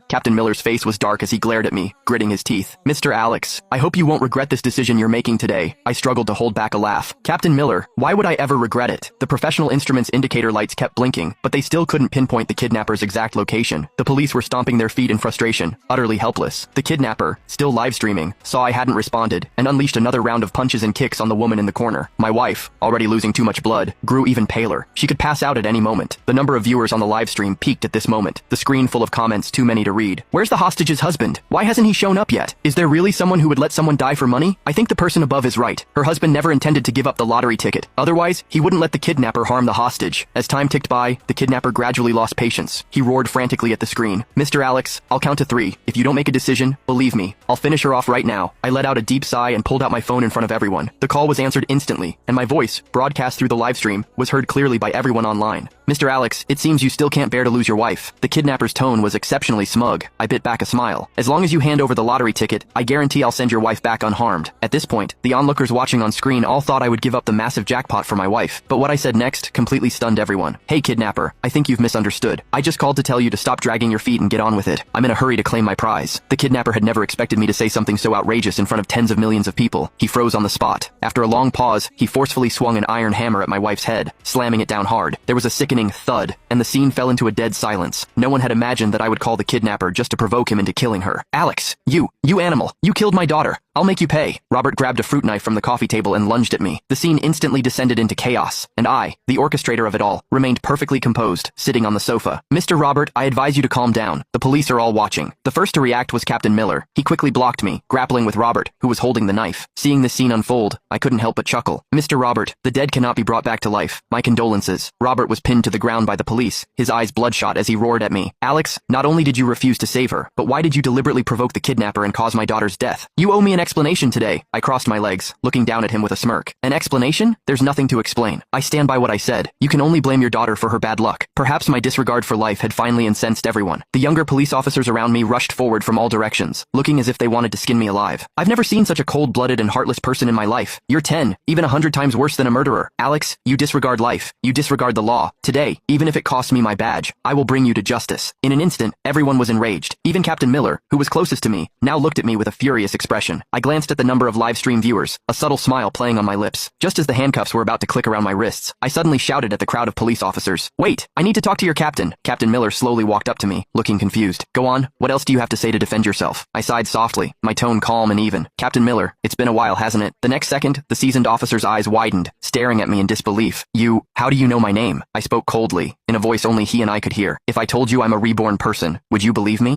Captain Miller's face was dark as he glared at me, gritting his teeth. Mr. Alex, I hope you won't regret this decision you're making today. I struggled to hold back a laugh. Captain Miller, why would I ever regret it? The professional instrument's indicator lights kept blinking, but they still couldn't pinpoint the kidnapper's exact location. The police were stomping their feet in frustration, utterly helpless. The kidnapper, still live streaming, saw I hadn't responded, and unleashed another round of punches and kicks on the woman in the corner. My wife, already losing too much blood, grew even paler. She could pass out at any moment. The number of viewers on the live stream peaked at this moment, the screen full of comments too many to read. Where's the hostage's husband? Why hasn't he shown up yet? Is there really someone who would let someone die for money? I think the person above is right. Her husband never intended to give up the lottery ticket. Otherwise, he wouldn't let the kidnapper harm the hostage. As time ticked by, the kidnapper gradually lost patience. He roared frantically at the screen. Mr. Alex, I'll count to 3. If you don't make a decision, believe me, I'll finish her off right now. I let out a deep sigh and pulled out my phone in front of everyone. The call was answered instantly, and my voice, broadcast through the live stream, was heard clearly by everyone online. Mr. Alex, it seems you still can't bear to lose your wife. The kidnapper's tone was exceptionally smug. I bit back a smile. As long as you hand over the lottery ticket, I guarantee I'll send your wife back unharmed. At this point, the onlookers watching on screen all thought I would give up the massive jackpot for my wife. But what I said next completely stunned everyone. Hey kidnapper, I think you've misunderstood. I just called to tell you to stop dragging your feet and get on with it. I'm in a hurry to claim my prize. The kidnapper had never expected me to say something so outrageous in front of tens of millions of people. He froze on the spot. After a long pause, he forcefully swung an iron hammer at my wife's head, slamming it down hard. There was a sickening thud, and the scene fell into a dead silence. No one had imagined that I would call the kidnapper just to provoke him into killing her. Alex, you animal, you killed my daughter. I'll make you pay. Robert grabbed a fruit knife from the coffee table and lunged at me. The scene instantly descended into chaos, and I, the orchestrator of it all, remained perfectly composed, sitting on the sofa. Mr. Robert, I advise you to calm down. The police are all watching. The first to react was Captain Miller. He quickly blocked me, grappling with Robert, who was holding the knife. Seeing this scene unfold, I couldn't help but chuckle. Mr. Robert, the dead cannot be brought back to life. My condolences. Robert was pinned to the ground by the police, his eyes bloodshot as he roared at me. Alex, not only did you refuse to save her, but why did you deliberately provoke the kidnapper and cause my daughter's death? You owe me an explanation today. I crossed my legs, looking down at him with a smirk. An explanation? There's nothing to explain. I stand by what I said. You can only blame your daughter for her bad luck. Perhaps my disregard for life had finally incensed everyone. The younger police officers around me rushed forward from all directions, looking as if they wanted to skin me alive. I've never seen such a cold-blooded and heartless person in my life. You're 10, even 100 times worse than a murderer. Alex, you disregard life. You disregard the law. Today, even if it costs me my badge, I will bring you to justice. In an instant, everyone was enraged. Even Captain Miller, who was closest to me, now looked at me with a furious expression. I glanced at the number of live stream viewers, a subtle smile playing on my lips. Just as the handcuffs were about to click around my wrists, I suddenly shouted at the crowd of police officers. Wait, I need to talk to your captain. Captain Miller slowly walked up to me, looking confused. Go on, what else do you have to say to defend yourself? I sighed softly, my tone calm and even. Captain Miller, it's been a while, hasn't it? The next second, the seasoned officer's eyes widened, staring at me in disbelief. How do you know my name? I spoke coldly, in a voice only he and I could hear. If I told you I'm a reborn person, would you believe me?